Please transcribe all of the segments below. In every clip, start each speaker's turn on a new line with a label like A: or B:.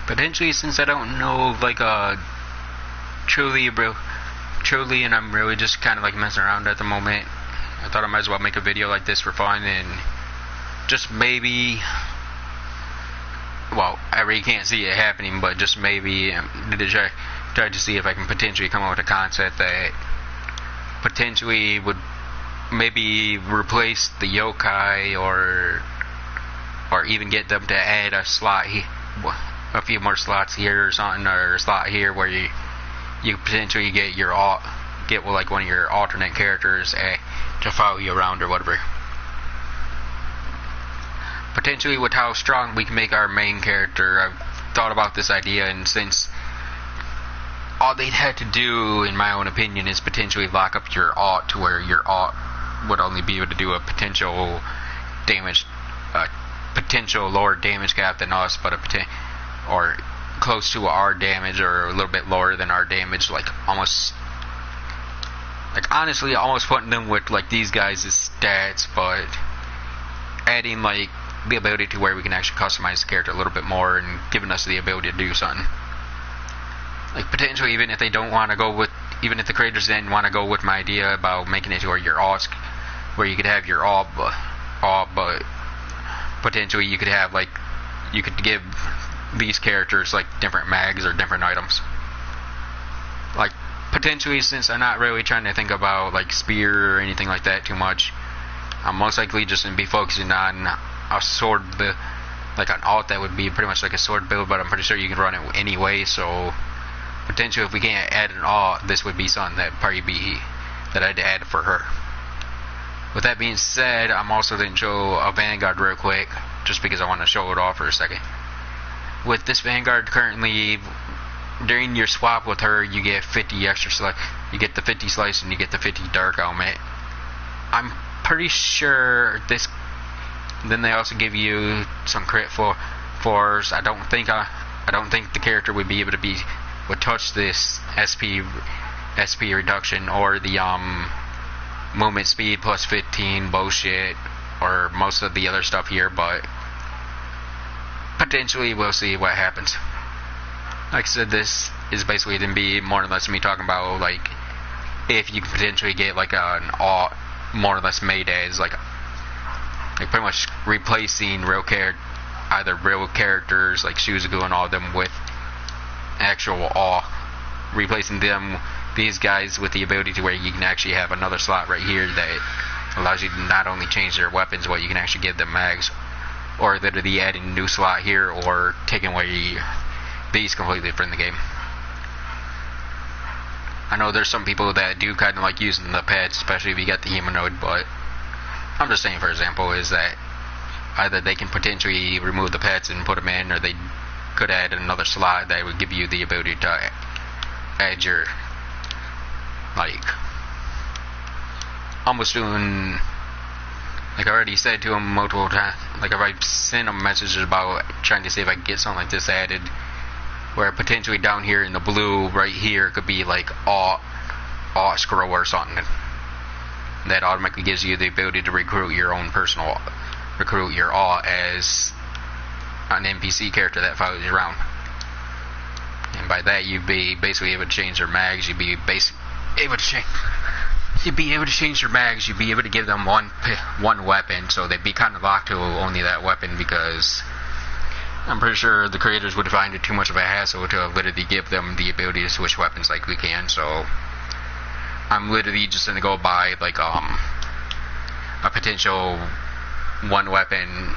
A: Potentially, since I don't know, like, truly, and I'm really just kind of like messing around at the moment. I thought I might as well make a video like this for fun and just maybe, well, I really can't see it happening, but just maybe try to see if I can potentially come up with a concept that potentially would maybe replace the yokai or even get them to add a slot a few more slots here or something, or a slot here where you potentially get like one of your alternate characters to follow you around or whatever. Potentially with how strong we can make our main character, I've thought about this idea, and since all they'd had to do, in my own opinion, is potentially lock up your alt to where your alt would only be able to do a potential lower damage cap than us, but or close to our damage, or a little bit lower than our damage, honestly almost putting them with like these guys' stats, but adding like the ability to where we can actually customize the character a little bit more and giving us the ability to do something. Like potentially, even if the creators didn't want to go with my idea about making it to where where you could have your alt, but potentially you could give these characters like different mags or different items. Like potentially, since I'm not really trying to think about like spear or anything like that too much, I'm most likely just going to be focusing on a sword build, like an alt that would be pretty much like a sword build, but I'm pretty sure you can run it anyway, so potentially if we can't add an alt, this would be something that I'd add for her. With that being said, I'm also going to show a Vanguard real quick, just because I want to show it off for a second. With this Vanguard currently, during your swap with her, you get 50 extra slice. You get the 50 slice and you get the 50 dark element. I'm pretty sure this. Then they also give you some crit fours. I don't think the character would touch this SP reduction or the movement speed plus 15 bullshit or most of the other stuff here, but potentially we'll see what happens. Like I said, this is basically going to be more or less me talking about like if you can potentially get like an alt more or less made as like pretty much replacing either real characters like Shuzuku and all of them with actual alt, replacing these guys with the ability to where you can actually have another slot right here that allows you to not only change their weapons, but you can actually give them mags, or that are adding a new slot here or taking away these completely from the game. I know there's some people that do kind of like using the pets, especially if you get the humanoid, but I'm just saying, for example, is that either they can potentially remove the pets and put them in, or they could add another slot that would give you the ability to add your, like, almost doing, like I already said to them multiple times, like if I send them messages about trying to see if I can get something like this added, where potentially down here in the blue right here could be like alt scroll or something that automatically gives you the ability to recruit your alt as an NPC character that follows you around. And by that you'd be basically able to change their mags, you'd be able to change their mags, you'd be able to give them one weapon, so they'd be kind of locked to only that weapon, because I'm pretty sure the creators would find it too much of a hassle to literally give them the ability to switch weapons like we can, so I'm literally just going to go by like a potential one weapon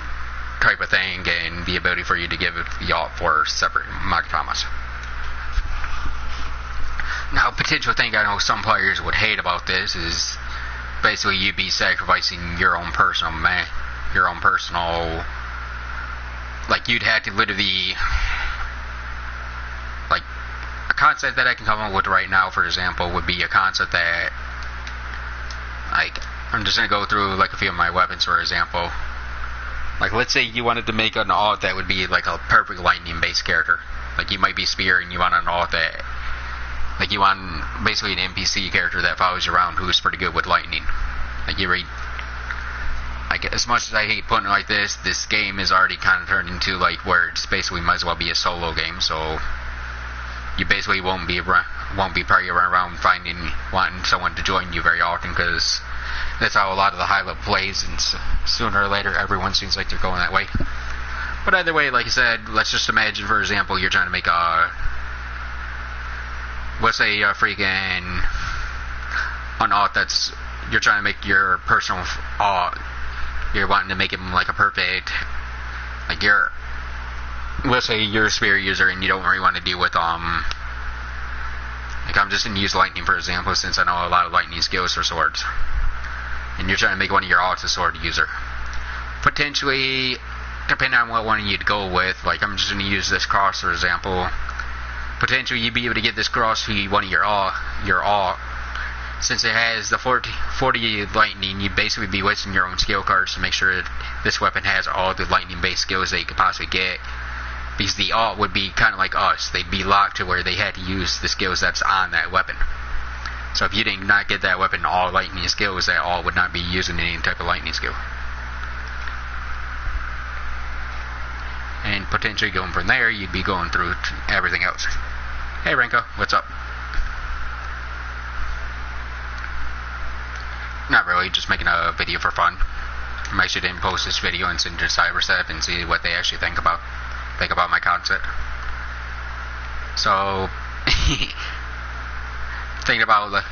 A: type of thing, and the ability for you to give the alt for separate Magatamas. Now, potential thing I know some players would hate about this is basically you'd be sacrificing your own personal, like you'd have to literally, like a concept that I can come up with right now, for example, would be a concept that, like, I'm just going to go through like a few of my weapons, for example. Like, let's say you wanted to make an alt that would be like a perfect lightning based character. Like, you might be Spear and you want an alt that, like, you want basically an NPC character that follows you around who's pretty good with lightning. Like, like, as much as I hate putting it like this game is already kind of turned into like where it's basically might as well be a solo game. So you basically won't be probably around wanting someone to join you very often, because that's how a lot of the high level plays, and sooner or later everyone seems like they're going that way. But either way, like I said, let's just imagine, for example, you're trying to make let's say a freaking an alt that's, you're trying to make your personal alt, you're wanting to make it like a perfect, like let's say you're a spear user and you don't really want to deal with like, I'm just going to use lightning for example, since I know a lot of lightning skills for swords, and you're trying to make one of your alts a sword user. Potentially, depending on what one you'd go with, like I'm just going to use this cross for example, potentially you'd be able to get this cross to one of your alt. Since it has the 40 lightning, you'd basically be wasting your own skill cards to make sure that this weapon has all the lightning based skills that you could possibly get, because the alt would be kind of like us, they'd be locked to where they had to use the skills that's on that weapon. So if you did not get that weapon all lightning skills, that alt would not be using any type of lightning skill. And potentially going from there, you'd be going through everything else. Hey Renko, what's up? Not really, just making a video for fun. I actually didn't post this video and send it to Cyberstep and see what they actually think about my concept. So thinking about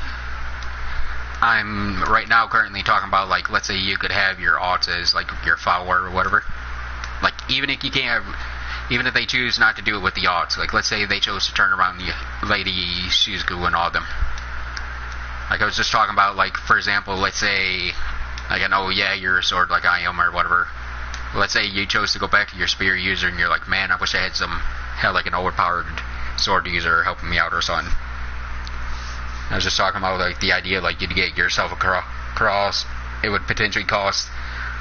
A: I'm right now currently talking about, like, let's say you could have your alts as like your follower or whatever. Like even if they choose not to do it with the alts, like let's say they chose to turn around the Lady Shizuku and all of them. Like I was just talking about, like for example, let's say, like I know, yeah, you're a sword like I am or whatever. Let's say you chose to go back to your spear user and you're like, man, I wish I had like an overpowered sword user helping me out or something. I was just talking about like the idea, like you'd get yourself a cross. It would potentially cost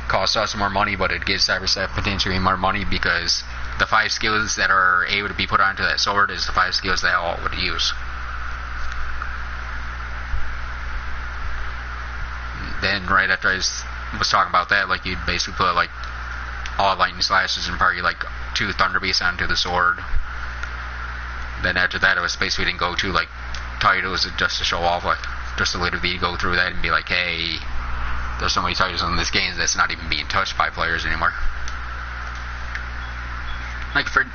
A: us more money, but it gives Cyberstep potentially more money, because the 5 skills that are able to be put onto that sword is the 5 skills that all would use. Then right after I was talking about that, like you'd basically put like all lightning slashes and probably like 2 thunder beasts onto the sword. Then after that, it was basically didn't go to like titles just to show off, like just to literally go through that and be like, hey, there's so many titles in this game that's not even being touched by players anymore. Like for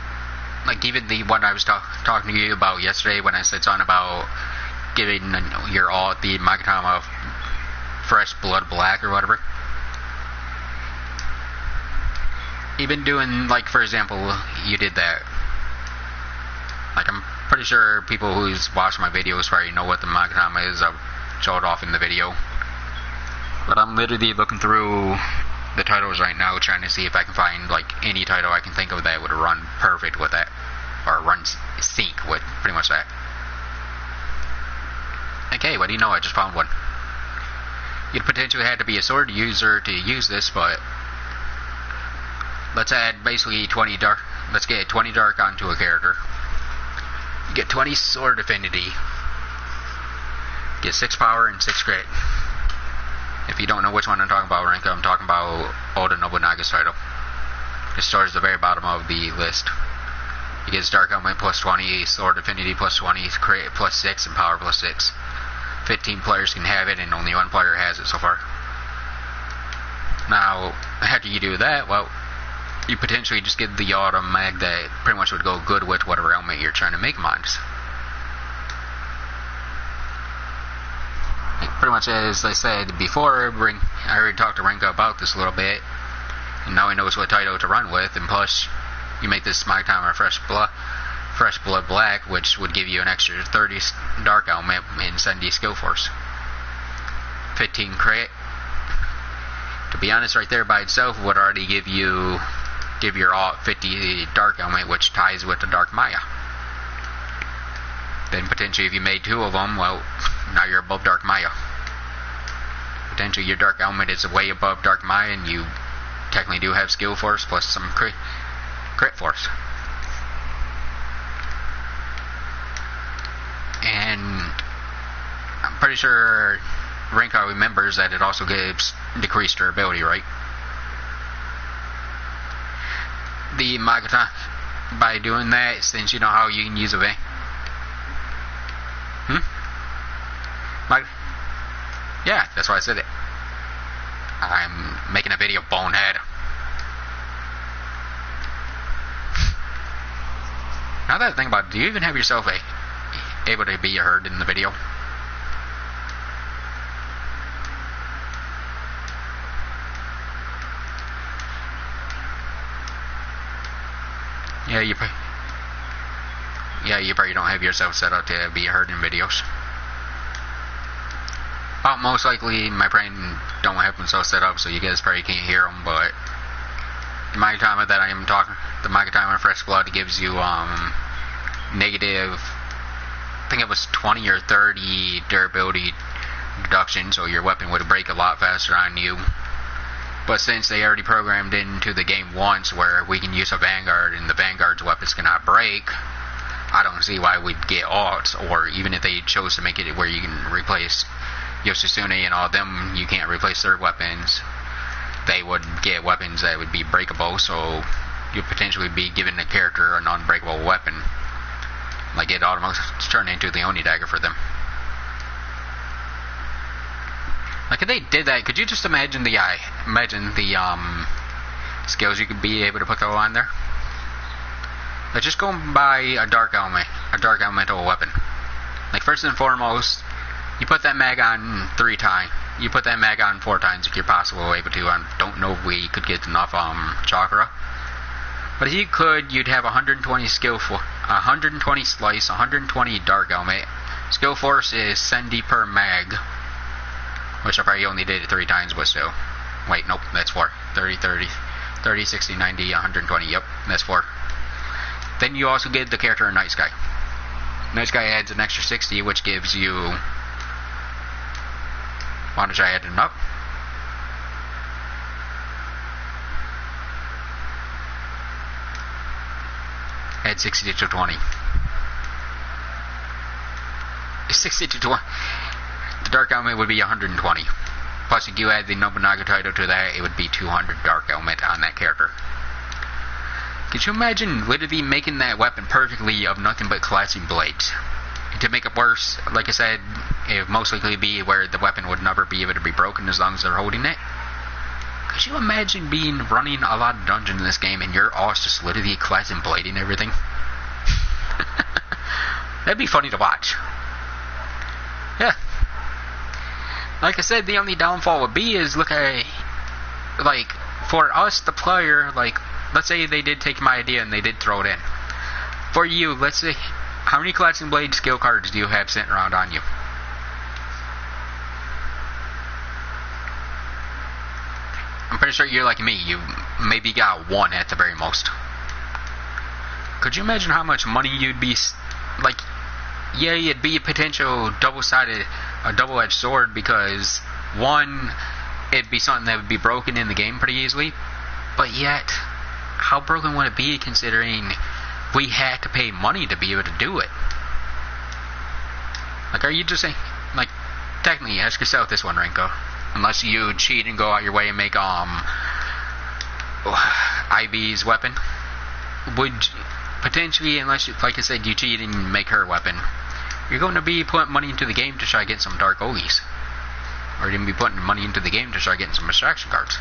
A: like even the one I was talking to you about yesterday, when I said something about giving your alt the Magatama Fresh Blood Black or whatever. Even doing, like for example, you did that. Like I'm pretty sure people who's watched my videos probably know what the Magatama is. I'll show it off in the video. But I'm literally looking through the titles right now, trying to see if I can find like any title I can think of that would run perfect with that, or run sync with pretty much that. Okay, what do you know? I just found one. You'd potentially have to be a sword user to use this, but let's add basically 20 dark. Let's get 20 dark onto a character. You get 20 sword affinity. Get 6 power and 6 crit. If you don't know which one I'm talking about, Renka, I'm talking about Oda Nobunaga's title. It starts at the very bottom of the list. He gets dark element plus 20, sword affinity plus 20, crit plus 6, and power plus 6. 15 players can have it, and only 1 player has it so far. Now, after you do that, well, you potentially just get the autumn mag that pretty much would go good with whatever element you're trying to make mines. Like pretty much as I said before, I already talked to Renka about this a little bit, and now he knows what title to run with, and plus, you make this Magatama Fresh Blood Black, which would give you an extra 30 dark element and 70 skill force. 15 crit. To be honest, right there by itself would already give your alt 50 dark element, which ties with the Dark Maya. Then potentially if you made 2 of them, well, now you're above Dark Maya. Potentially your dark element is way above Dark Maya, and you technically do have skill force plus some crit force. And I'm pretty sure Renka remembers that it also gives decreased durability, right? the Magatama by doing that, since you know how you can use a van. Yeah, that's why I said it. I'm making a video, bonehead. Now that I think about it, do you even have yourself able to be heard in the video? Yeah, you probably don't have yourself set up to be heard in videos. Most likely my brain don't have themselves set up, so you guys probably can't hear them, but the Magatama that I am talking, the Magatama Fresh Blood gives you negative, I think it was 20 or 30 durability reduction, so your weapon would break a lot faster on you. But since they already programmed into the game once where we can use a Vanguard and the Vanguard's weapons cannot break, I don't see why we'd get alts, or even if they chose to make it where you can replace Yoshitsune and all of them, you can't replace their weapons. They would get weapons that would be breakable, so you'd potentially be giving the character an unbreakable weapon. Like it automatically turn into the Oni dagger for them. Like if they did that, could you just imagine the skills you could be able to put on there? Like just go and buy a dark elemental weapon. Like first and foremost, you put that mag on 3 times. You put that mag on 4 times if you're possible able to. I don't know if we could get enough chakra. But if you could, you'd have 120 skill for 120 slice, 120 dark element. Skill force is 70 per mag, which I probably only did it 3 times, but still. Wait, nope, that's 4. 30, 30, 30, 60, 90, 120. Yep, that's 4. Then you also get the character of Night Sky. Night Sky adds an extra 60, which gives you. Why don't I add it up? Add 60 to 20. 60 to 20. The dark element would be 120. Plus, if you add the Nobunaga title to that, it would be 200 dark element on that character. Could you imagine literally making that weapon perfectly of nothing but clashing blades? To make it worse, like I said, it would most likely be where the weapon would never be able to be broken as long as they're holding it. Could you imagine running a lot of dungeons in this game and your all just literally clashing blading everything? That'd be funny to watch. Yeah. Like I said, the only downfall would be is look at, like, for us, the player, like, let's say they did take my idea and they did throw it in. For you, let's say, how many Clashing Blade skill cards do you have sitting around on you? I'm pretty sure you're like me. You maybe got 1 at the very most. Could you imagine how much money you'd be, like, yeah, it'd be a potential a double-edged sword, because 1, it'd be something that would be broken in the game pretty easily, but yet, how broken would it be considering we had to pay money to be able to do it? Like, are you just saying, like, technically, ask yourself this one, Renko. Unless you cheat and go out your way and make, Ivy's weapon, would potentially, unless, like I said, you cheat and make her weapon, you're going to be putting money into the game to try to get some Dark Ogies. Or you're going to be putting money into the game to try getting some extraction cards.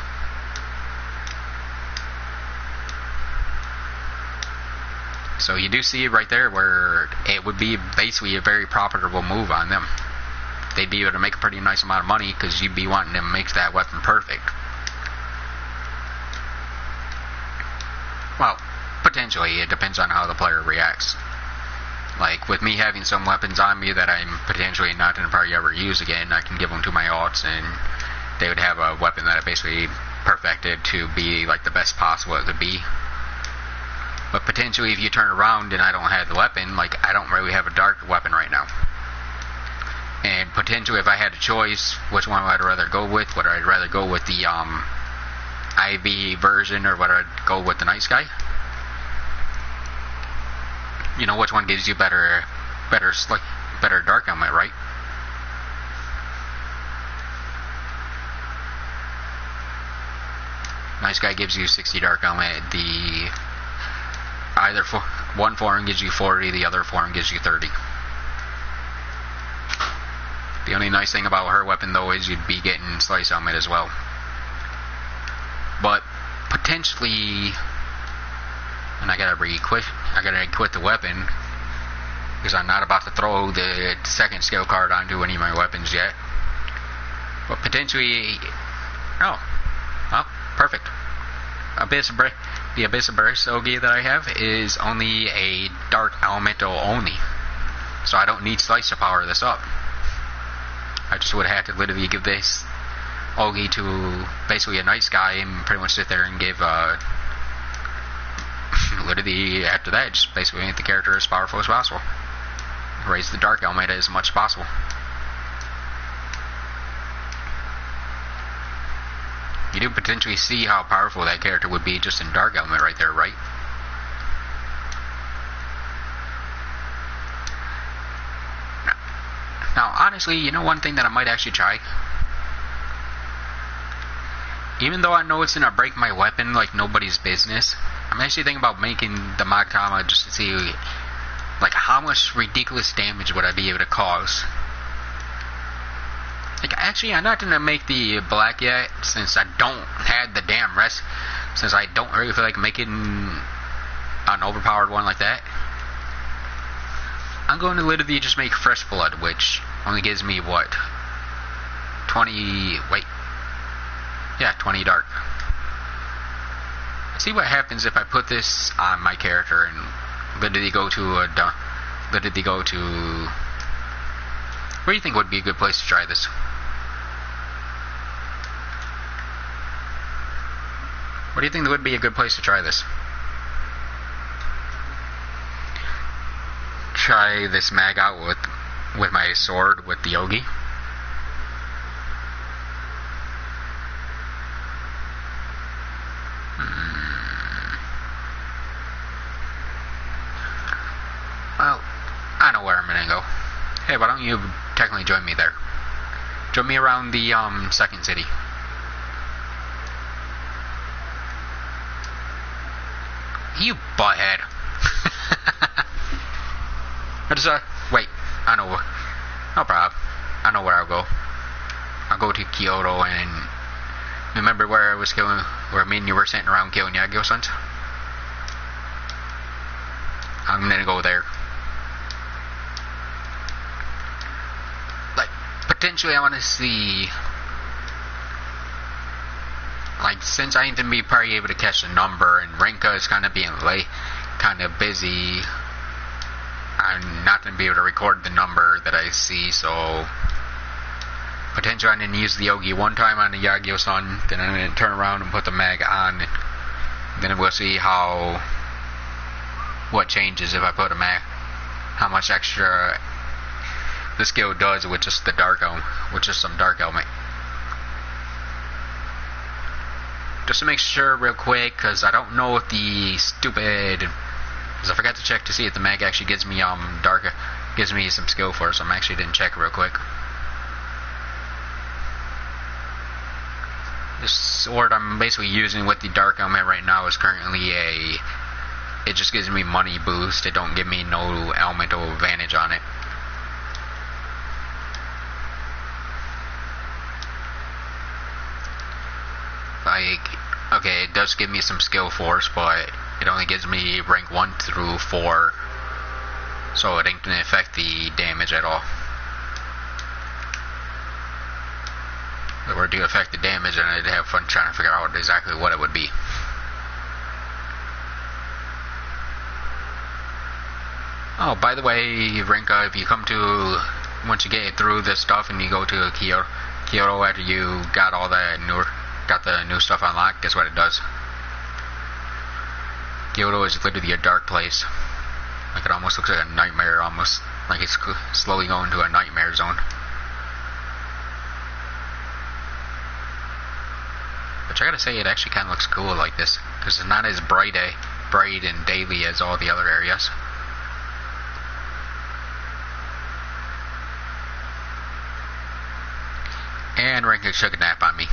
A: So you do see it right there where it would be basically a very profitable move on them. They'd be able to make a pretty nice amount of money because you'd be wanting to make that weapon perfect. Well, potentially. It depends on how the player reacts. Like, with me having some weapons on me that I'm potentially not going to probably ever use again, I can give them to my alts and they would have a weapon that I basically perfected to be like the best possible it could be. But potentially if you turn around and I don't have the weapon, like, I don't really have a dark weapon right now. And potentially if I had a choice, which one would I rather go with? Would I rather go with the IV version, or would I go with the Night Sky? You know, which one gives you better dark element, right? Night Sky gives you 60 dark element. The either one form gives you 40, the other form gives you 30. The only nice thing about her weapon though is you'd be getting slice helmet as well. But potentially, and I gotta equip the weapon because I'm not about to throw the second skill card onto any of my weapons yet. But potentially, oh, well, perfect. The Abyss of Bersogi that I have is only a dark elemental only, so I don't need slice to power this up. I just would have to literally give this Ogi to basically a night sky and pretty much sit there and give literally after that just basically make the character as powerful as possible. Raise the dark element as much as possible. You do potentially see how powerful that character would be just in dark element right there, right? Now, honestly, you know one thing that I might actually try? Even though I know it's gonna break my weapon like nobody's business, I'm actually thinking about making the Magtama just to see like how much ridiculous damage would I be able to cause. Like, actually, I'm not gonna make the black yet, since I don't have the damn rest, since I don't really feel like making an overpowered one like that. I'm going to literally just make fresh blood, which only gives me what? 20, wait. Yeah, 20 dark. Let's see what happens if I put this on my character and literally go to where do you think would be a good place to try this? What do you think would be a good place to try this? Try this mag out with my sword with the Yogi. Well, I know where I'm gonna go. Hey, why don't you technically join me there? Join me around the second city. You butthead. Wait, I know. No problem. I know where I'll go. I'll go to Kyoto and remember where I was killing, where me and you were sitting around killing Yagyo-sons? I'm gonna go there. Like, potentially I want to see, like, since I ain't gonna be probably able to catch the number and Rinka is kind of being late, kind of busy, I'm not going to be able to record the number that I see, so potentially I'm going to use the Yogi one time on the Yagyo-san, then I'm going to turn around and put the mag on, then we'll see what changes if I put a mag, how much extra the skill does with just the dark element, with just some dark element. Just to make sure real quick, because I don't know if the stupid, because I forgot to check to see if the mag actually gives me gives me some skill for it, so I actually didn't check real quick. This sword I'm basically using with the dark element right now is currently it just gives me money boost, it don't give me no elemental advantage on it. Like, okay, it does give me some skill force, but it only gives me rank 1 through 4, so it ain't gonna affect the damage at all. If it were to affect the damage, then I'd have fun trying to figure out exactly what it would be. Oh, by the way, Rinka, if you come to, once you get through this stuff and you go to Kyoto after you got all that got the new stuff unlocked, guess what it does? Kyoto is literally a dark place. Like, it almost looks like a nightmare, almost like it's slowly going to a nightmare zone. Which I gotta say, it actually kind of looks cool like this, because it's not as bright and daily as all the other areas. And Rinka took a nap on me.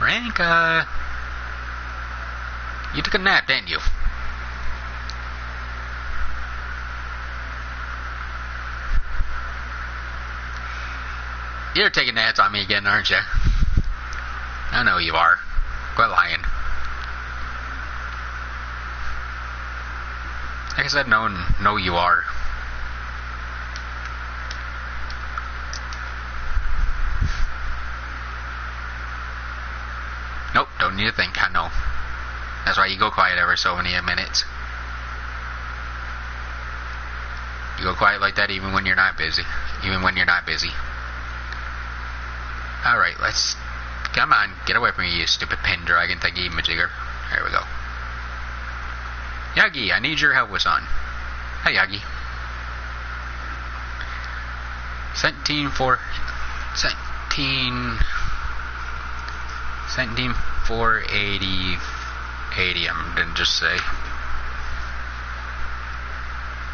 A: Rinka! You took a nap, didn't you? You're taking naps on me again, aren't you? I know you are. Quit lying. Like I said, no, you are. Nope, don't need to think, I know. That's why you go quiet every so many minutes. You go quiet like that even when you're not busy. Alright, let's... Come on, get away from me, you stupid Pendragon thingy majigger. There we go. Yagi, I need your help with something. Hi, Yagi. 17,480, I'm gonna just say.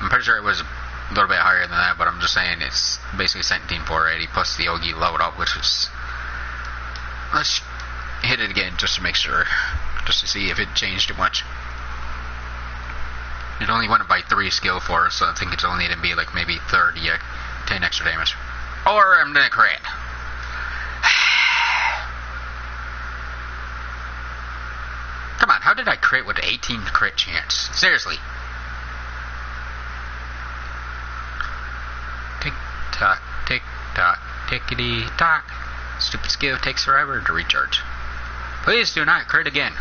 A: I'm pretty sure it was a little bit higher than that, but I'm just saying it's basically 17,480 plus the Ogi load up, which is... Let's hit it again just to make sure, just to see if it changed too much. It only went up by 3 skill for us, so I think it's only going to be like maybe 30, 10 extra damage. Or I'm going to crit. Come on, how did I crit with 18 crit chance? Seriously. Tick tock, tickety tock. Stupid skill takes forever to recharge. Please do not crit again.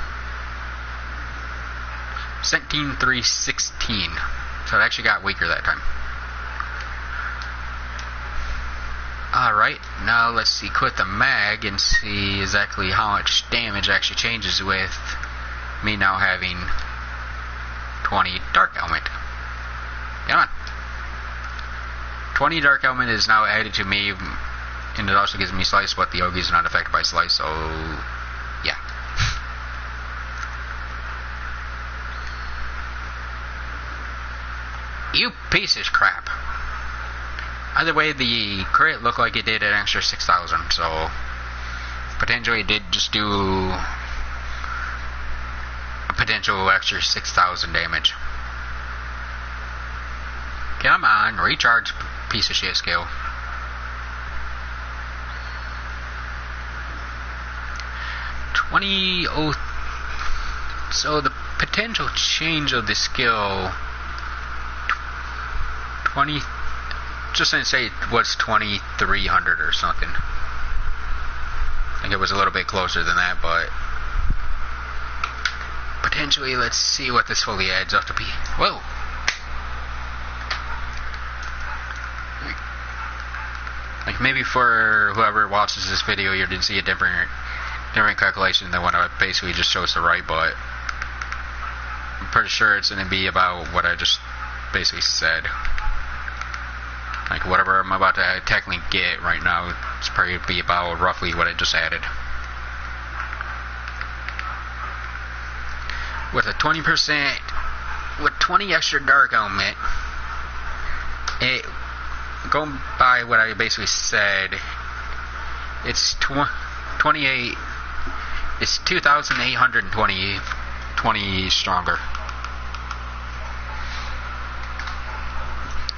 A: 17,316. So it actually got weaker that time. Alright, now let's see, quit the mag and see exactly how much damage actually changes with me now having 20 Dark Element. Come on. 20 Dark Element is now added to me, and it also gives me Slice, but the Ogi is not affected by Slice, so yeah. You piece of crap. Either way, the crit looked like it did an extra 6,000, so potentially it did just do a potential extra 6,000 damage. Come on, recharge, piece of shit skill. So the potential change of the skill 20, just didn't say it was 2,300 or something. I think it was a little bit closer than that, but potentially, let's see what this fully adds up to be. Whoa! Like maybe for whoever watches this video, you did see a different calculation than what I basically just chose to write, but I'm pretty sure it's going to be about what I just basically said. Like whatever I'm about to technically get right now, it's probably be about roughly what I just added. With a 20%, with 20 extra Dark Element, it, going by what I basically said, it's 28. It's 2,820 stronger.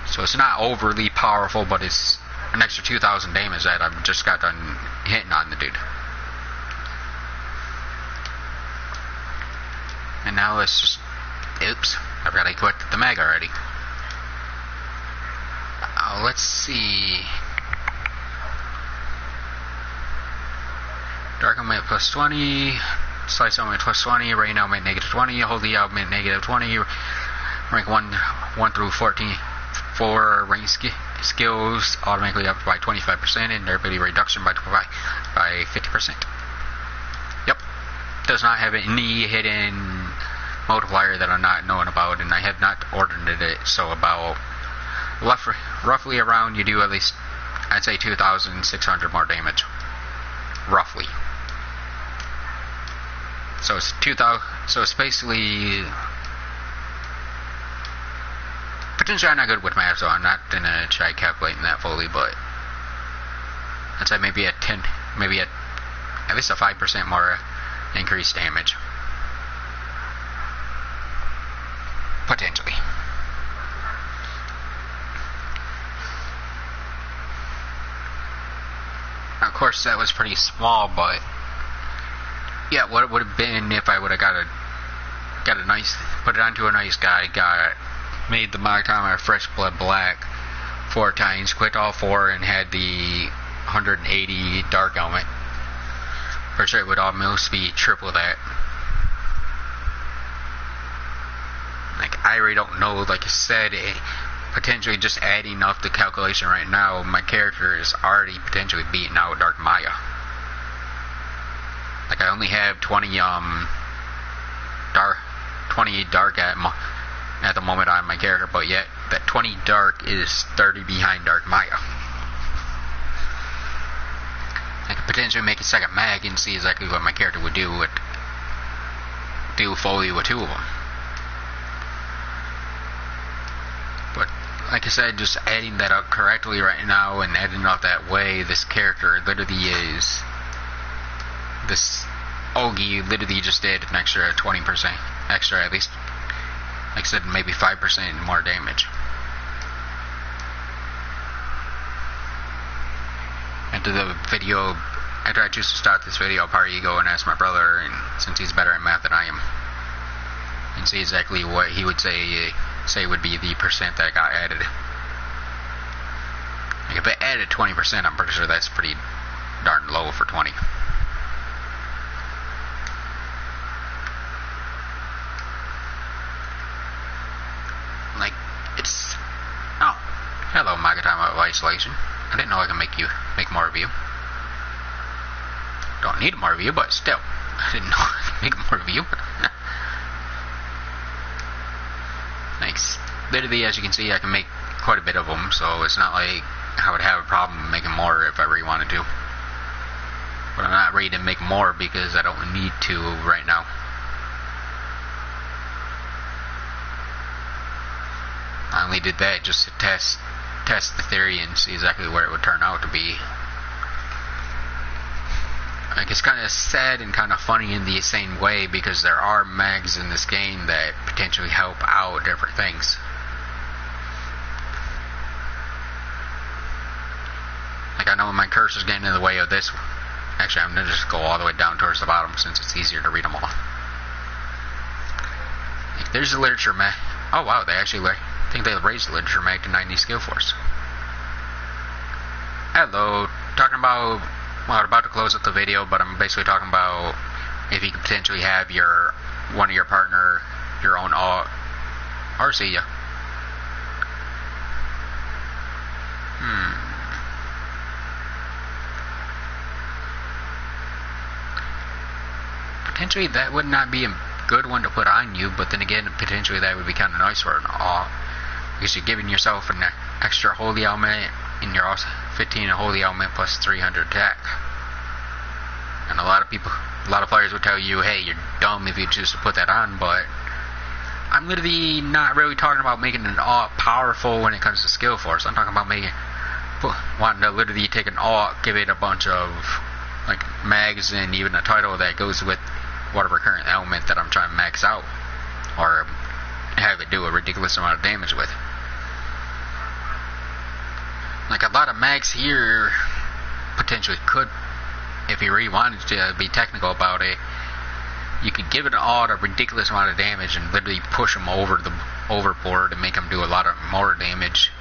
A: So it's not overly powerful, but it's an extra 2,000 damage that I've just got done hitting on the dude. And now let's just... Oops, I forgot I quit the mag already. Let's see... Dark Element plus 20, Slice Element plus 20, Rain Element negative 20, Holy Element negative 20, rank 1 through 14, 4 rank skills automatically up by 25%, and durability reduction by 50%. Yep. Does not have any hidden multiplier that I'm not knowing about, and I have not ordered it, so about roughly around, you do at least, I'd say 2,600 more damage. Roughly. So it's 2,000. So it's basically. Potentially, I'm not good with math, so I'm not gonna try calculating that fully. But I'd say maybe at least a 5% more increased damage. potentially. Of course, that was pretty small, but yeah, what it would have been if I would have got a nice, put it onto a nice guy, made the Magatama Fresh Blood Black 4 times, quit all 4, and had the 180 Dark Element. For sure, it would almost be triple that. Like, I really don't know. Like I said, potentially just adding up the calculation right now, my character is already potentially beating out Dark Maya. Like, I only have 20 dark at the moment on my character, but yet that 20 dark is 30 behind Dark Maya. I could potentially make a second mag and see exactly what my character would do fully with 2 of them. But like I said, just adding that up correctly right now and adding it up that way, this character literally is, this Ogi literally just did an extra 20% extra, at least, like I said, maybe 5% more damage. After I choose to start this video, I'll probably go and ask my brother, and since he's better at math than I am, and see exactly what he would say would be the percent that got added. Like, if it added 20%, I'm pretty sure that's pretty darn low for 20. Like, it's... Oh, hello, Magatama of Isolation. I didn't know I could make more of you. Don't need more of you, but still, I didn't know I could make more of you. Thanks. Literally, as you can see, I can make quite a bit of them, so it's not like I would have a problem making more if I really wanted to. But I'm not ready to make more because I don't need to right now. I only did that just to test the theory and see exactly where it would turn out to be. Like, it's kind of sad and kind of funny in the same way, because there are mags in this game that potentially help out different things. Like, I know my cursor's getting in the way of this. Actually, I'm going to just go all the way down towards the bottom since it's easier to read them all. Like, there's the literature mag. Oh wow, I think they raised the literature mag to 90 skill force. Hello, talking about, well, I'm about to close up the video, but I'm basically talking about if you could potentially have one of your partner, your own RC ya. Potentially that would not be a good one to put on you, but then again, potentially that would be kind of nice for an because you're giving yourself an extra holy element, and you're also 15 holy element plus 300 attack. And a lot of players would tell you, hey, you're dumb if you choose to put that on, but I'm literally not really talking about making an alt powerful when it comes to skill force. I'm talking about wanting to literally take an alt, give it a bunch of like mags and even a title that goes with whatever current element that I'm trying to max out, or have it do a ridiculous amount of damage with. Like, a lot of mags here potentially could, if you really wanted to be technical about it, you could give it a ridiculous amount of damage and literally push them overboard and make them do a lot of more damage.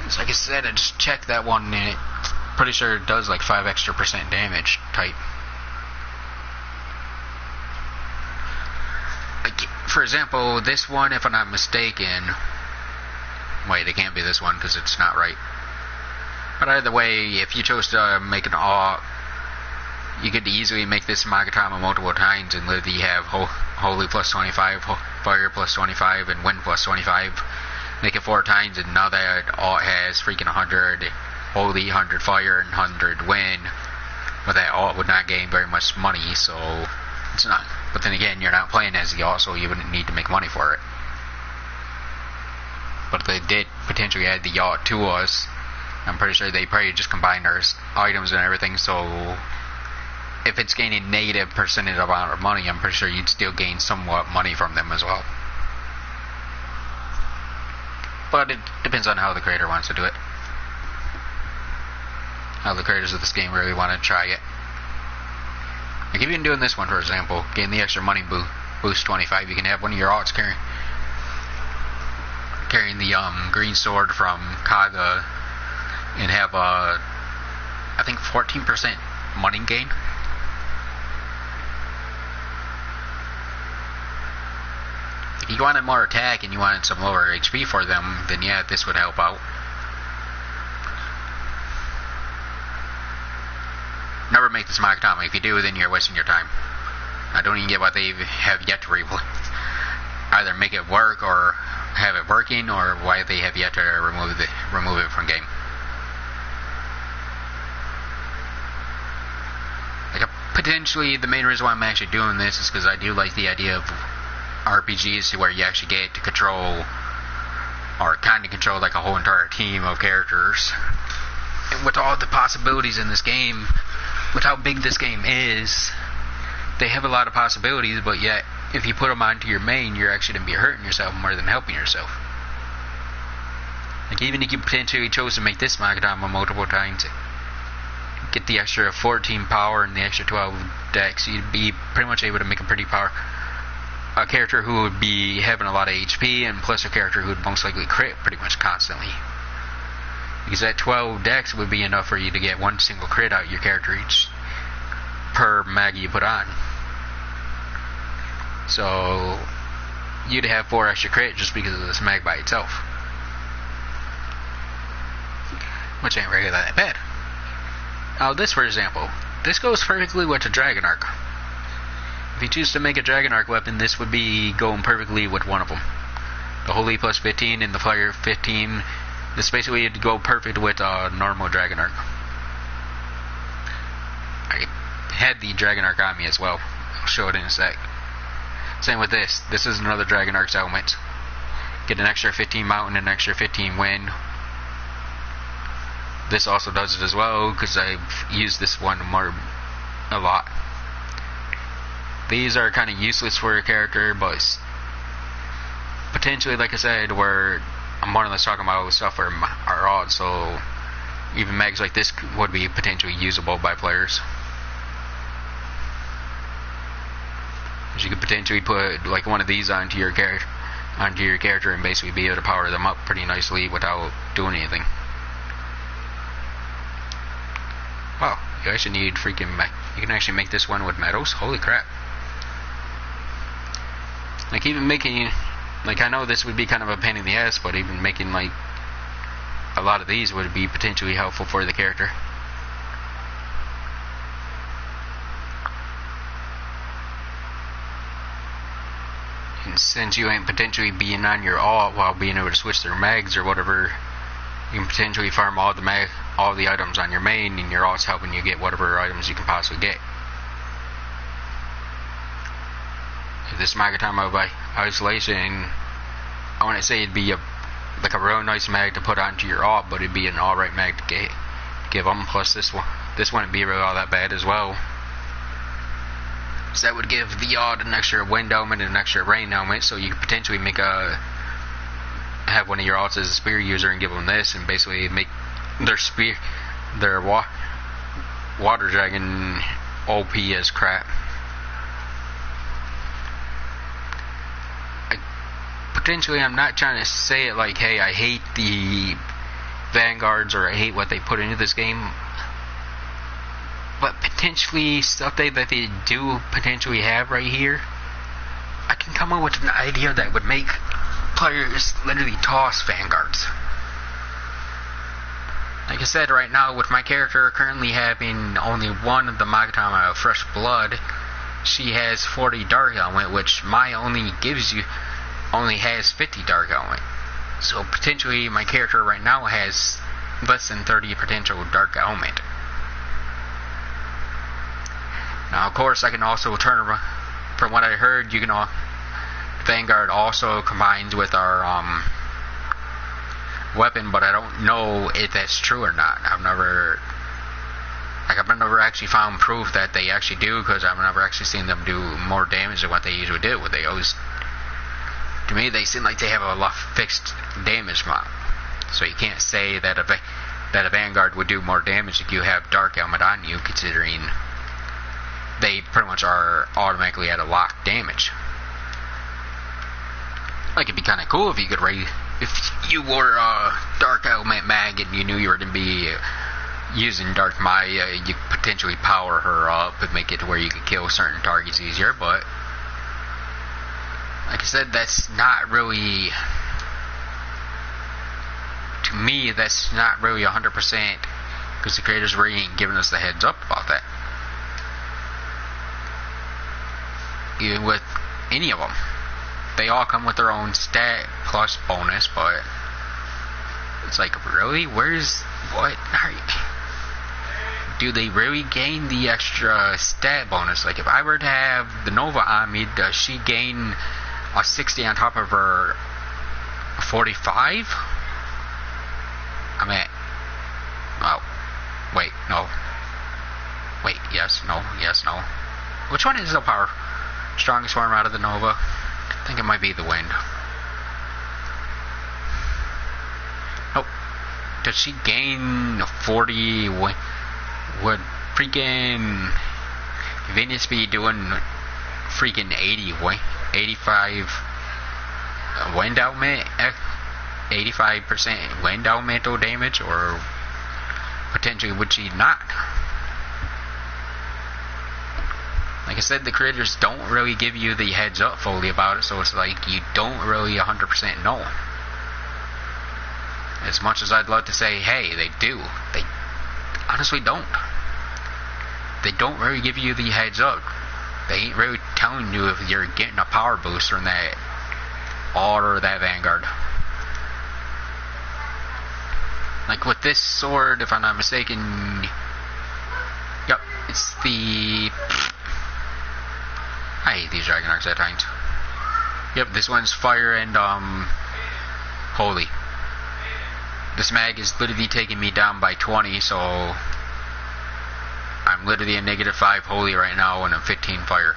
A: It's like I said, I just checked that one, and pretty sure it does like 5% extra damage type. Like, for example, this one, if I'm not mistaken, wait, it can't be this one because it's not right. But either way, if you chose to make an alt, you could easily make this Magatama multiple times and literally have Holy plus 25, Fire plus 25, and Wind plus 25. Make it 4 times, and now that alt has freaking 100 Holy, 100 Fire, and 100 Wind. But that alt would not gain very much money, so it's not. But then again, you're not playing as the alt, so you wouldn't need to make money for it. But they did potentially add the yacht to us. I'm pretty sure they probably just combined our items and everything, so if it's gaining negative percentage amount of money, I'm pretty sure you'd still gain somewhat money from them as well. but it depends on how the creator wants to do it. How the creators of this game really want to try it. Like even doing this one, for example, getting the extra money boost 25, you can have one of your alts carrying the green sword from Kaga and have I think 14% money gain. If you wanted more attack and you wanted some lower HP for them, then yeah, this would help out. Never make this Magatama. If you do, then you're wasting your time. I don't even get what they have yet to either make it work or have it working, or why they have yet to remove it from game. Like potentially, the main reason why I'm actually doing this is because I do like the idea of RPGs where you actually get to control, or kind of control, like a whole entire team of characters. And with all the possibilities in this game, with how big this game is, they have a lot of possibilities, but yet, if you put them onto your main, you're actually going to be hurting yourself more than helping yourself. Like, even if you potentially chose to make this Magatama multiple times, get the extra 14 power and the extra 12 dex, you'd be pretty much able to make a character who would be having a lot of HP, and plus a character who would most likely crit pretty much constantly. Because that 12 dex would be enough for you to get one single crit out of your character each per mag you put on. So you'd have 4 extra crit just because of this mag by itself, which ain't really that bad. Now this, for example, this goes perfectly with the Dragon Arc. If you choose to make a Dragon Arc weapon, this would be going perfectly with one of them. The Holy plus 15 and the Fire 15. This basically would go perfect with a normal Dragon Arc. I had the Dragon Arc on me as well. I'll show it in a sec. Same with this. This is another Dragon Arc's element. Get an extra 15 mountain and an extra 15 wind. This also does it as well, because I've used this one a lot. These are kind of useless for a character, but potentially, like I said, where I'm more or less talking about stuff are odd, so even mags like this would be potentially usable by players. You could potentially put like one of these onto your character and basically be able to power them up pretty nicely without doing anything. Wow, you actually need freaking you can actually make this one with metals. Holy crap. Like even making, like I know this would be kind of a pain in the ass, but even making like a lot of these would be potentially helpful for the character. And since you ain't potentially being on your alt while being able to switch their mags or whatever, you can potentially farm all the items on your main, and your alt's helping you get whatever items you can possibly get. If this Magatama by isolation, I wouldn't say it'd be a real nice mag to put onto your alt, but it'd be an alright mag to give them. Plus this wouldn't be really all that bad as well. So that would give the odd an extra wind element and an extra rain element, so you could potentially have one of your alts as a spear user and give them this, and basically make their water dragon OP as crap. Potentially, I'm not trying to say it like, hey, I hate the Vanguards or I hate what they put into this game, but potentially stuff that they do potentially have right here, I can come up with an idea that would make players literally toss Vanguards. Like I said, right now with my character currently having only one of the Magatama of Fresh Blood, she has 40 Dark Element, which my only has 50 Dark Element. So potentially my character right now has less than 30 potential Dark Element. Now, of course, I can also turn around. From what I heard, Vanguard also combines with our weapon, but I don't know if that's true or not. I've never actually found proof that they actually do, because I've never actually seen them do more damage than what they usually do. They always to me they seem like they have a lot fixed damage amount. So you can't say that a Vanguard would do more damage if you have Dark Helmet on you, considering they pretty much are automatically at a locked damage. Like, it'd be kind of cool if you could if you wore a Dark Helmet mag and you knew you were going to be using Dark Maya, you could potentially power her up and make it to where you could kill certain targets easier, but like I said, that's not really, to me, that's not really 100%, because the creators really ain't giving us the heads up about that. Even with any of them. They all come with their own stat plus bonus, but it's like, really? What? Do they really gain the extra stat bonus? Like, if I were to have the Nova on me, does she gain a 60 on top of her 45? I mean, oh, wait, no. Wait, yes, no. Which one is the power? Strongest form out of the Nova? I think it might be the Wind. Oh, does she gain 40? Would freaking Venus be doing freaking 85 wind element? 85% wind elemental damage, or potentially would she not? Like I said, the creators don't really give you the heads up fully about it, so it's like you don't really 100% know. As much as I'd love to say, hey, they do, they honestly don't. They don't really give you the heads up. They ain't really telling you if you're getting a power boost from that or that Vanguard. Like with this sword, if I'm not mistaken, yep, it's the... I hate these Dragon Arcs at times. Yep, this one's fire and holy. This mag is literally taking me down by 20, so I'm literally a -5 holy right now and I'm 15 fire.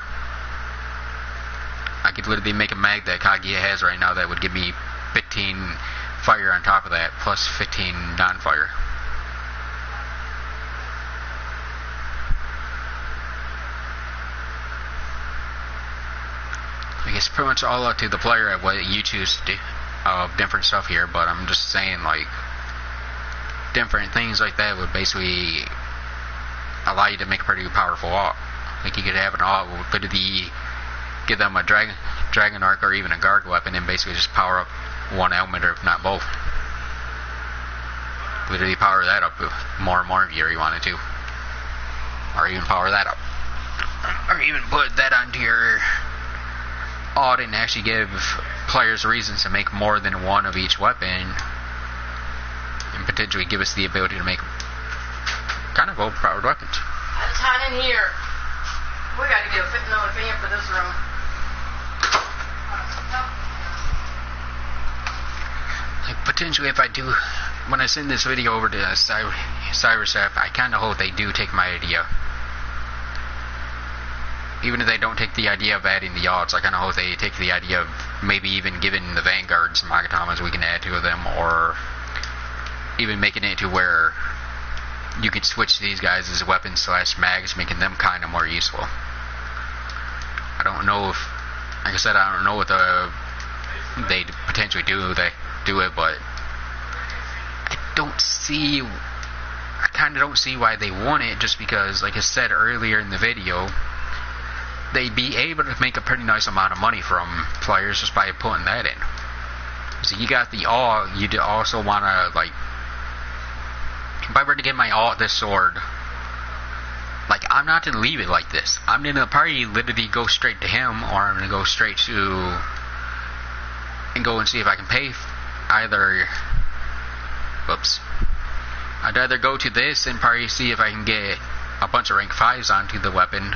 A: I could literally make a mag that Kaguya has right now that would give me 15 fire on top of that, plus 15 non-fire. I guess pretty much all up to the player at what you choose to do of different stuff here, but I'm just saying, like, different things like that would basically allow you to make a pretty powerful ult. Like, you could have an ult with literally give them a dragon arc or even a guard weapon and basically just power up one element, or if not both. Literally power that up more and more if you really wanted to. Or even power that up. Or even put that onto your ult and actually give players reasons to make more than one of each weapon. And potentially give us the ability to make kind of overpowered weapons.
B: It's hot in here. We gotta get another fan for this room.
A: Like, potentially if I do, when I send this video over to Cyberchef, I kind of hope they do take my idea. Even if they don't take the idea of adding the odds, I kind of hope they take the idea of maybe even giving the Vanguard some Magatamas we can add to them, or even making it to where you can switch these guys as weapons / mags, making them kind of more useful. I don't know if, like I said, I don't know what they potentially do it, but I kind of don't see why they want it, just because, like I said earlier in the video, they'd be able to make a pretty nice amount of money from players just by putting that in. So you got the ult, you also want to, like, if I were to get my ult this sword, like, I'm not going to leave it like this. I'm going to probably literally go straight to him, or I'm going to go straight to, and go and see if I can pay either, whoops, I'd either go to this and probably see if I can get a bunch of rank 5s onto the weapon,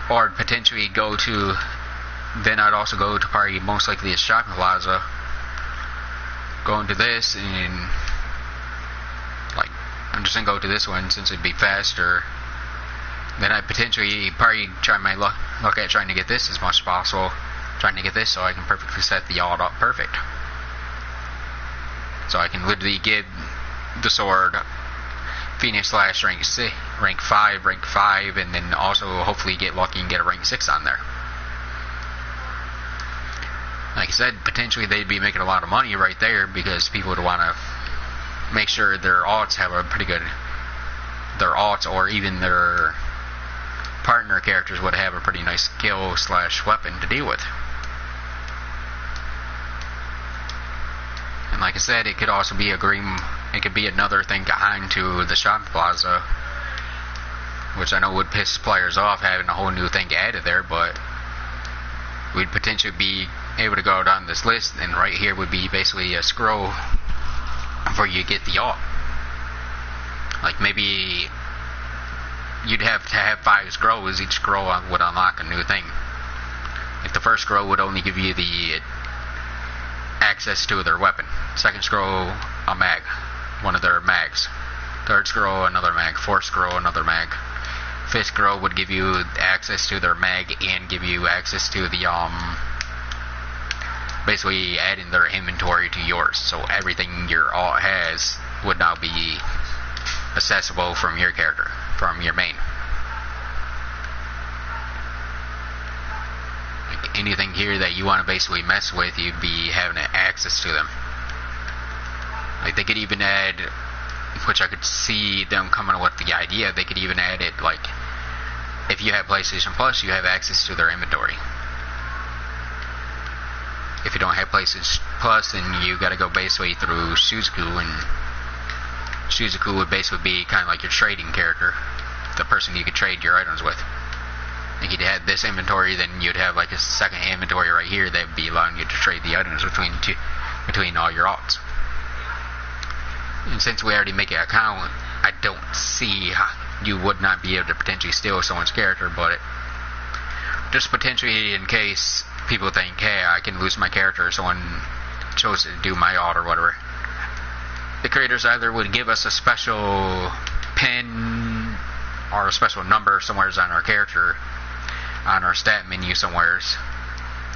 A: or potentially go to, then I'd also go to probably most likely a shopping plaza, go into this, and like, I'm just gonna go to this one since it'd be faster. Then I'd potentially probably try my luck at trying to get this as much as possible, trying to get this so I can perfectly set the alt up perfect. So I can literally get the sword Phoenix Slash rank 5, and then also hopefully get lucky and get a rank 6 on there. Like I said, potentially they'd be making a lot of money right there because people would want to make sure their alts have a pretty good, their alts or even their partner characters would have a pretty nice skill / weapon to deal with. And like I said, it could also be it could be another thing behind to the shopping plaza, which I know would piss players off having a whole new thing added there, but we'd potentially be able to go down this list, and right here would be basically a scroll before you get the alt. Like maybe you'd have to have 5 scrolls. Each scroll would unlock a new thing. If the first scroll would only give you the access to their weapon, second scroll a mag, one of their mags, third scroll another mag, fourth scroll another mag, fifth scroll would give you access to their mag and give you access to the basically adding their inventory to yours, so everything your alt has would now be accessible from your character, from your main. Like anything here that you want to basically mess with, you'd be having access to them. Like they could even add, which I could see them coming up with the idea, they could even add it like, if you have PlayStation Plus, you have access to their inventory. If you don't have PlayStation Plus, then you gotta go basically through Suzuku, and Suzuku would basically be kind of like your trading character, the person you could trade your items with. If you'd had this inventory, then you'd have like a second inventory right here that would be allowing you to trade the items between all your alts. And since we already make an account, I don't see how you would not be able to potentially steal someone's character, but just potentially in case people think, hey, I can lose my character, or someone chose to do my alt or whatever, the creators either would give us a special pin or a special number somewhere on our character, on our stat menu somewheres.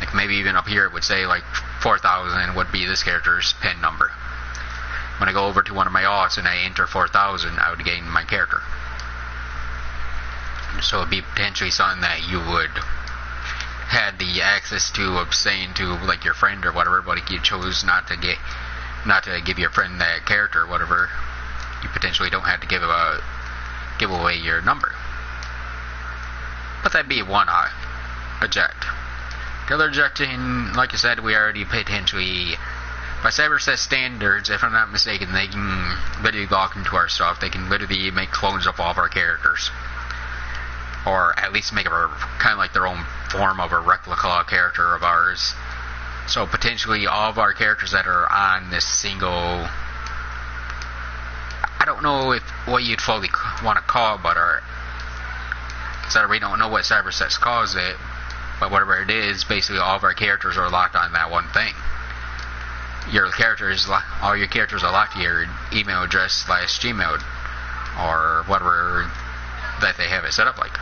A: Like maybe even up here it would say like 4,000 would be this character's pin number. When I go over to one of my alts and I enter 4,000, I would gain my character. So it'd be potentially something that you would had the access to saying to like your friend or whatever, but if you chose not to give your friend that character or whatever, you potentially don't have to give away your number. But that'd be one eject. The other ejecting, like I said, we already potentially, by Cyberset standards, if I'm not mistaken, they can literally log into our stuff. They can literally make clones of all of our characters, or at least make a kind of like their own form of a replica character of ours. So potentially all of our characters that are on this single, I don't know what you'd fully want to call, but because I really don't know what Cybersets calls it, but whatever it is, basically all of our characters are locked on that one thing. All your characters are locked to your email address / Gmail or whatever that they have it set up like.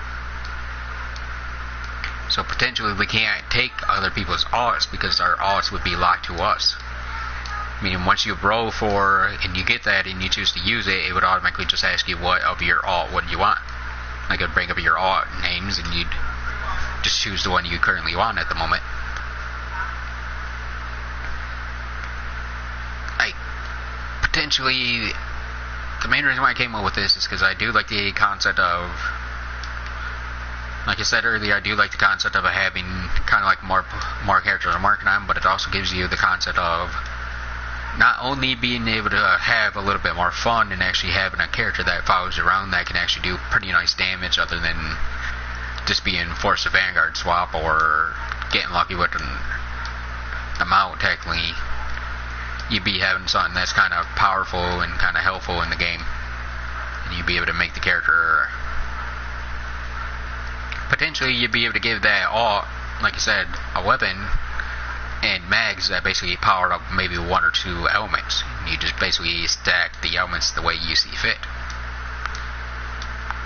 A: So potentially we can't take other people's alts because our alts would be locked to us. Meaning once you roll for and you get that and you choose to use it, it would automatically just ask you what of your alt would you want. Like it would bring up your alt names and you'd just choose the one you currently want at the moment. Like potentially the main reason why I came up with this is because I do like the concept of, like I said earlier, I do like the concept of having kind of like more characters I'm working on, but it also gives you the concept of not only being able to have a little bit more fun and actually having a character that follows you around that can actually do pretty nice damage other than just being Force of Vanguard swap or getting lucky with an amount. Technically, you'd be having something that's kind of powerful and kind of helpful in the game, and you'd be able to make the character, potentially you'd be able to give that alt, like I said, a weapon and mags that basically powered up maybe one or two elements. You just basically stack the elements the way you see fit.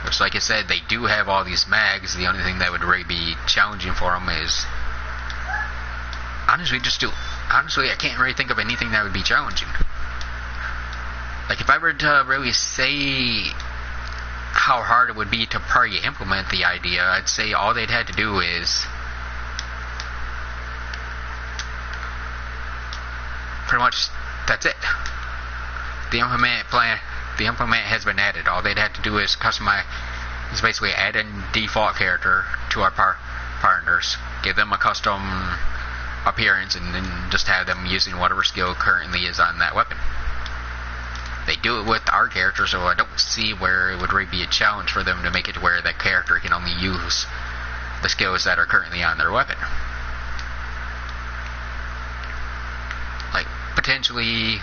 A: Which, like I said, they do have all these mags. The only thing that would really be challenging for them is Honestly, I can't really think of anything that would be challenging. Like, if I were to really say how hard it would be to probably implement the idea, I'd say all they'd had to do is pretty much that's it. The implement has been added. All they'd have to do is basically add a default character to our partners, give them a custom appearance, and then just have them using whatever skill currently is on that weapon. They do it with our character, so I don't see where it would really be a challenge for them to make it to where that character can only use the skills that are currently on their weapon. Like, potentially,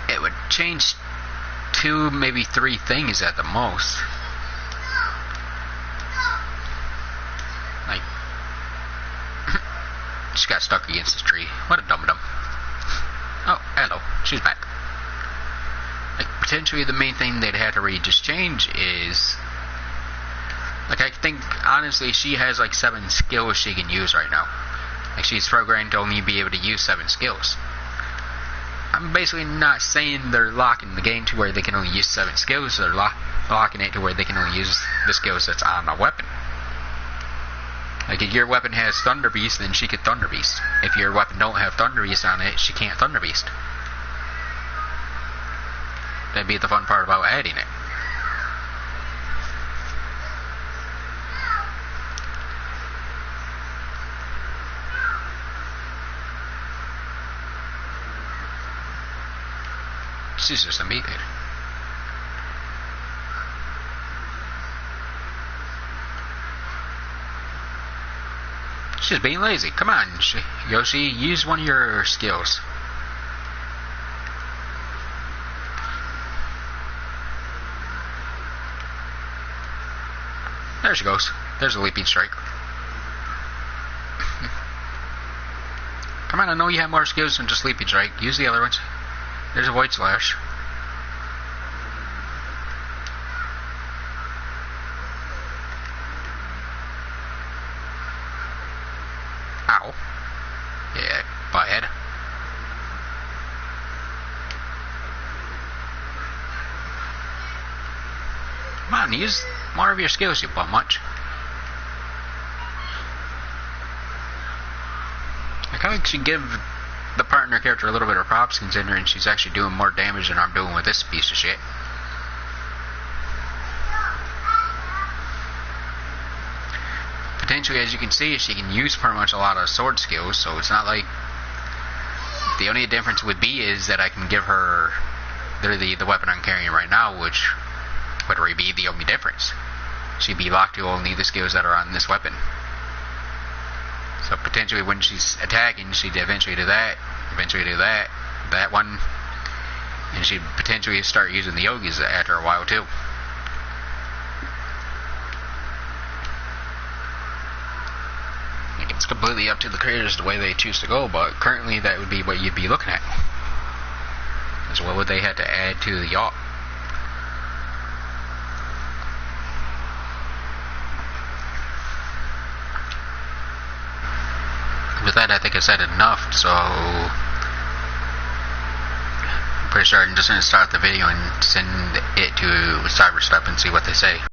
A: it would change 2, maybe 3 things at the most. Like, she got stuck against this tree. What a dum-dum. Oh, hello. She's back. Like, potentially the main thing they'd have to really just change is, like, I think, honestly, she has, like, 7 skills she can use right now. Like, she's programmed to only be able to use 7 skills. I'm basically not saying they're locking the game to where they can only use 7 skills. They're locking it to where they can only use the skills that's on a weapon. Like, if your weapon has Thunder Beast, then she could Thunder Beast. If your weapon don't have Thunder Beast on it, she can't Thunder Beast. That'd be the fun part about adding it. She's just a meat eater. She's being lazy. Come on, Yoshi, use one of your skills. There she goes. There's a leaping strike. Come on, I know you have more skills than just leaping strike. Use the other ones. There's a void slash. Ow. Yeah, butthead. Come on, use more of your skills, you butt munch. I kind of should give the partner character a little bit of props, considering she's actually doing more damage than I'm doing with this piece of shit. Potentially, as you can see, she can use pretty much a lot of sword skills, so it's not like the only difference would be is that I can give her literally the weapon I'm carrying right now, which would really be the only difference. She'd be locked to only the skills that are on this weapon. So potentially when she's attacking, she'd eventually do that one, and she'd potentially start using the yogis after a while too. It's completely up to the creators the way they choose to go, but currently that would be what you'd be looking at. So what would they have to add to the yacht? With that, I think I said enough, so I'm pretty sure I'm just going to start the video and send it to Cyberstep and see what they say.